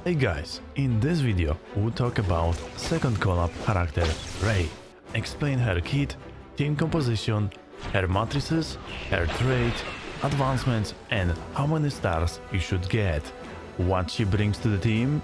Hey guys, in this video we'll talk about second collab character Ray, explain her kit, team composition, her matrices, her trait, advancements and how many stars you should get. What she brings to the team: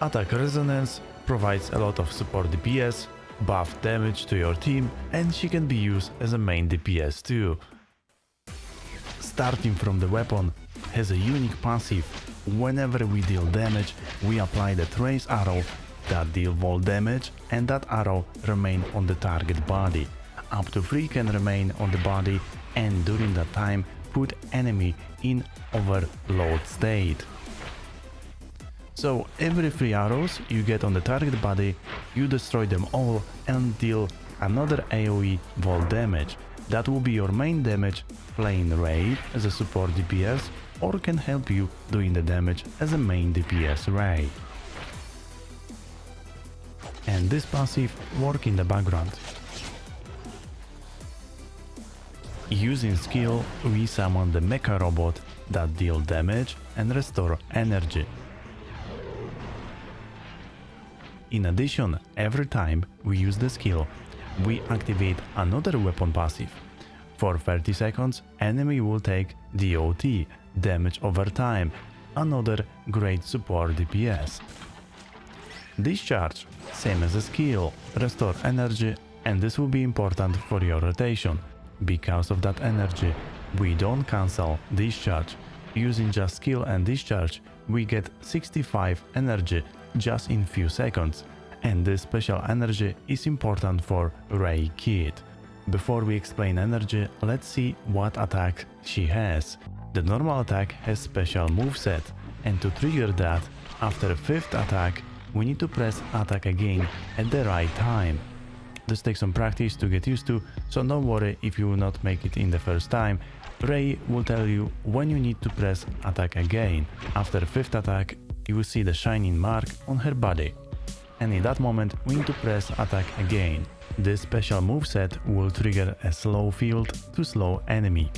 attack resonance, provides a lot of support DPS, buff damage to your team, and she can be used as a main DPS too. Starting from the weapon, has a unique passive. Whenever we deal damage, we apply the trace arrow that deal wall damage, and that arrow remain on the target body. Up to 3 can remain on the body, and during that time put enemy in overload state. So every 3 arrows you get on the target body, you destroy them all and deal another AoE wall damage. That will be your main damage playing Ray as a support DPS, or can help you doing the damage as a main DPS Ray. And this passive work in the background. Using skill, we summon the mecha robot that deal damage and restore energy. In addition, every time we use the skill, we activate another weapon passive. For 30 seconds, enemy will take DOT, damage over time, another great support DPS. Discharge, same as a skill, restore energy, and this will be important for your rotation. Because of that energy, we don't cancel Discharge. Using just skill and Discharge, we get 65 energy just in few seconds, and this special energy is important for Ray kit. Before we explain energy, let's see what attack she has. The normal attack has special moveset, and to trigger that, after 5th attack, we need to press attack again at the right time. This takes some practice to get used to, so don't worry if you will not make it in the first time. Ray will tell you when you need to press attack again. After 5th attack, you will see the shining mark on her body, and in that moment we need to press attack again. This special moveset will trigger a slow field to slow enemy.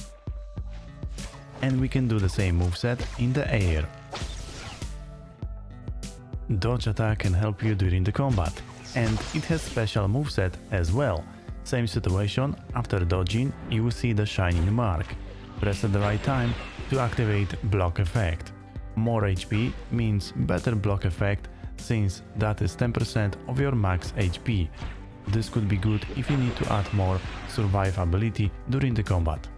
And we can do the same moveset in the air. Dodge attack can help you during the combat, and it has special moveset as well. Same situation, after dodging you will see the shining mark. Press at the right time to activate block effect. More HP means better block effect, since that is 10% of your max HP. This could be good if you need to add more survive ability during the combat.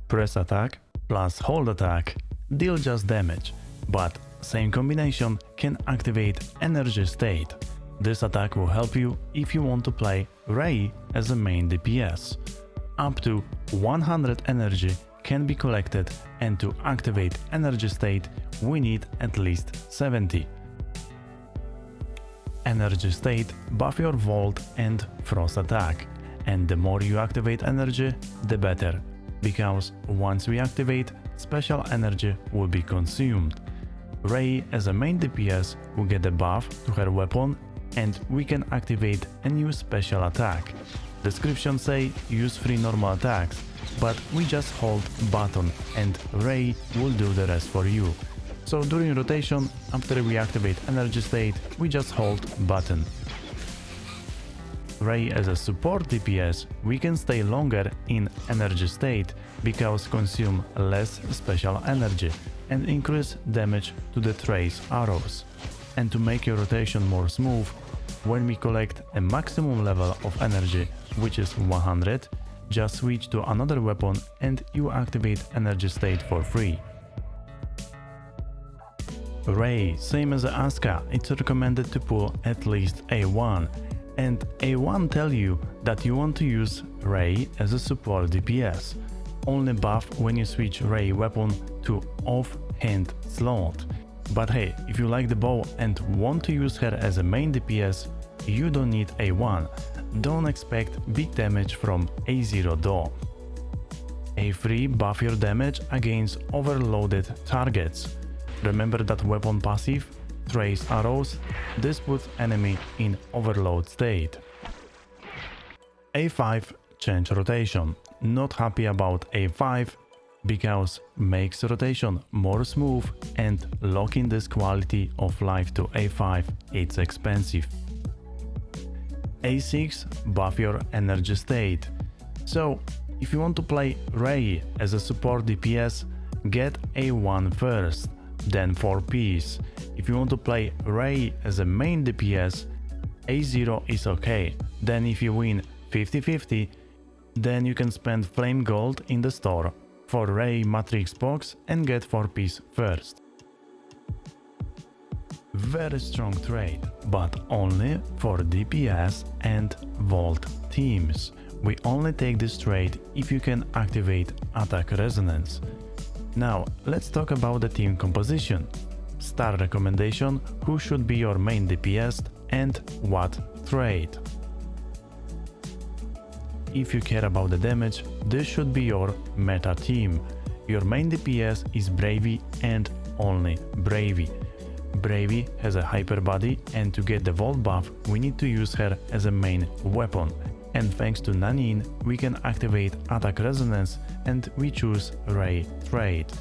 Press attack plus hold attack deal just damage, but same combination can activate energy state. This attack will help you if you want to play Ray as a main DPS. Up to 100 energy can be collected, and to activate energy state we need at least 70. Energy state buff your Volt and Frost attack, and the more you activate energy, the better, because once we activate, special energy will be consumed. Ray as a main DPS will get a buff to her weapon, and we can activate a new special attack. Descriptions say use 3 normal attacks, but we just hold button and Ray will do the rest for you. So during rotation, after we activate energy state, we just hold button. Ray as a support DPS, we can stay longer in energy state because consume less special energy and increase damage to the trace arrows. And to make your rotation more smooth, when we collect a maximum level of energy, which is 100, just switch to another weapon and you activate energy state for free. Ray, same as Asuka, it's recommended to pull at least A1, and A1 tell you that you want to use Ray as a support DPS. Only buff when you switch Ray weapon to off-hand slot. But hey, if you like the bow and want to use her as a main DPS, you don't need A1. Don't expect big damage from A0 though. A3 buff your damage against overloaded targets. Remember that weapon passive, trace arrows, this puts enemy in overload state. A5 change rotation. Not happy about A5, because makes rotation more smooth, and locking this quality of life to A5, it's expensive. A6, buff your energy state. So if you want to play Ray as a support DPS, get A1 first, then 4 Ps. If you want to play Ray as a main DPS, A0 is okay. Then if you win 50-50, then you can spend flame gold in the store for Ray Matrix box and get 4 Ps first. Very strong trait, but only for DPS and Vault teams. We only take this trait if you can activate Attack Resonance. Now let's talk about the team composition. Star recommendation: who should be your main DPS and what trait. If you care about the damage, this should be your meta team. Your main DPS is Bravey and only Bravey. Bravey has a hyper body, and to get the Vault buff we need to use her as a main weapon. And thanks to Nanin we can activate Attack Resonance and we choose Ray trait.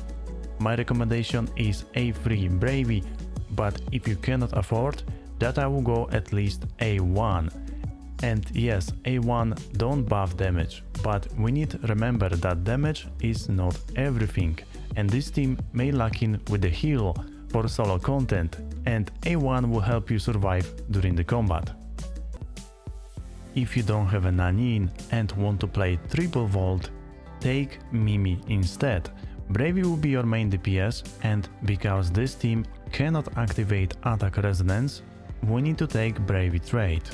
My recommendation is A3 Bravey, but if you cannot afford that, I will go at least A1. And yes, A1 don't buff damage, but we need to remember that damage is not everything, and this team may lack in with the heal for solo content, and A1 will help you survive during the combat. If you don't have a Nanin and want to play triple Vault, take Mimi instead. Bravey will be your main DPS, and because this team cannot activate Attack Resonance, we need to take Bravey trait.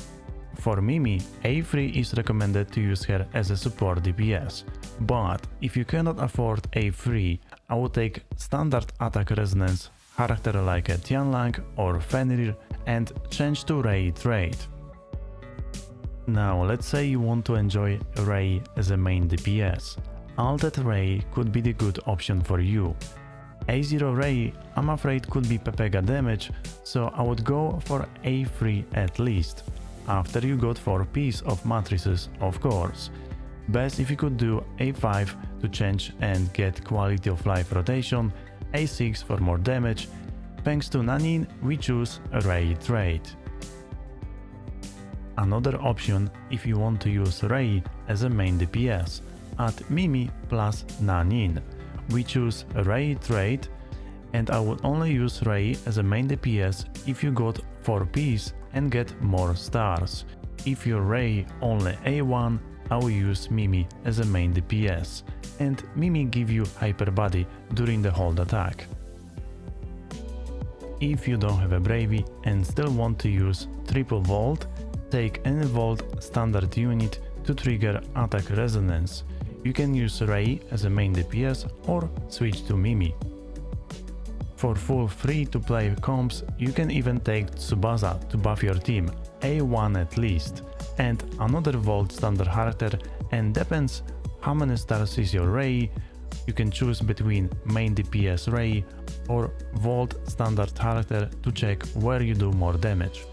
For Mimi, A3 is recommended to use her as a support DPS, but if you cannot afford A3, I will take standard Attack Resonance character like a Tianlang or Fenrir and change to Ray trait. Now let's say you want to enjoy Ray as a main DPS. Alted Ray could be the good option for you. A0 Ray, I'm afraid, could be Pepega damage, so I would go for A3 at least. After you got 4 Ps of Matrices, of course. Best if you could do A5 to change and get quality of life rotation, A6 for more damage. Thanks to Nanin we choose Ray trait. Another option if you want to use Ray as a main DPS, add Mimi plus Nanin. We choose Ray trait, and I would only use Ray as a main DPS if you got 4 Ps and get more stars. If you're Ray only A1, I will use Mimi as a main DPS, and Mimi give you hyper body during the hold attack. If you don't have a Bravey and still want to use triple Vault, take any Vault standard unit to trigger Attack Resonance. You can use Ray as a main DPS or switch to Mimi. For full free-to-play comps, you can even take Tsubasa to buff your team, A1 at least, and another Vault standard character, and depends how many stars is your Ray. You can choose between main DPS Ray or Vault standard character to check where you do more damage.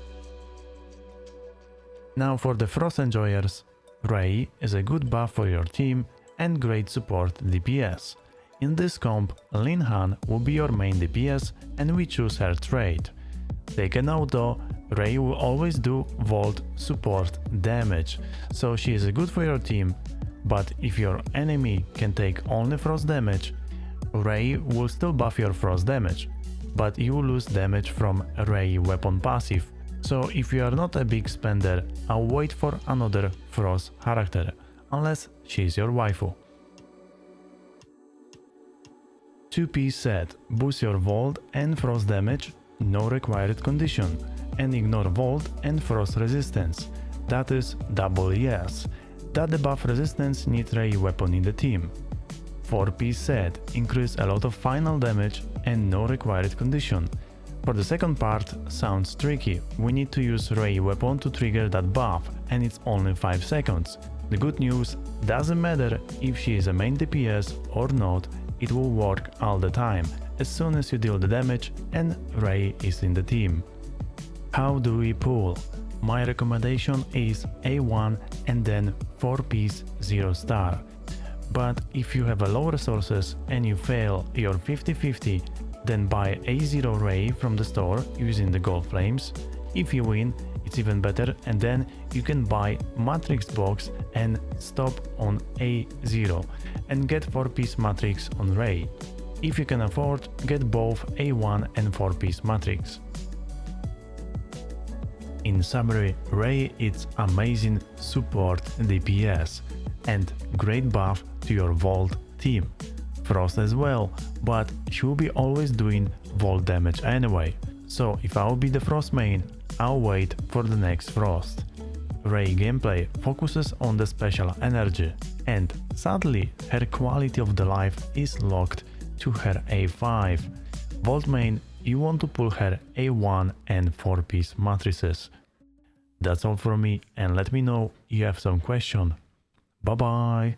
Now for the Frost enjoyers, Ray is a good buff for your team and great support DPS. In this comp, Lin Han will be your main DPS and we choose her trait. Take a note though, Ray will always do Vault support damage, so she is good for your team, but if your enemy can take only Frost damage, Ray will still buff your Frost damage, but you will lose damage from Ray weapon passive. So if you are not a big spender, I'll wait for another Frost character, unless she's your waifu. 2P set, boost your Vault and Frost damage, no required condition, and ignore Vault and Frost resistance, that is double yes. That the buff resistance need Ray weapon in the team. 4P set, increase a lot of final damage and no required condition. For the second part, sounds tricky, we need to use Ray weapon to trigger that buff, and it's only 5 seconds. The good news, doesn't matter if she is a main DPS or not, it will work all the time, as soon as you deal the damage and Ray is in the team. How do we pull? My recommendation is A1 and then 4 Ps 0 star. But if you have a low resources and you fail your 50-50, then buy A0 Ray from the store using the gold flames. If you win, it's even better, and then you can buy Matrix box and stop on A0 and get 4-piece Matrix on Ray. If you can afford, get both A1 and 4-piece Matrix. In summary, Ray is amazing support DPS and great buff to your Vault team. Frost as well, but she will be always doing Vault damage anyway. So if I will be the Frost main, I'll wait for the next Frost. Ray gameplay focuses on the special energy, and sadly her quality of the life is locked to her A5. Vault main, you want to pull her A1 and 4-piece matrices. That's all from me, and let me know you have some question. Bye bye!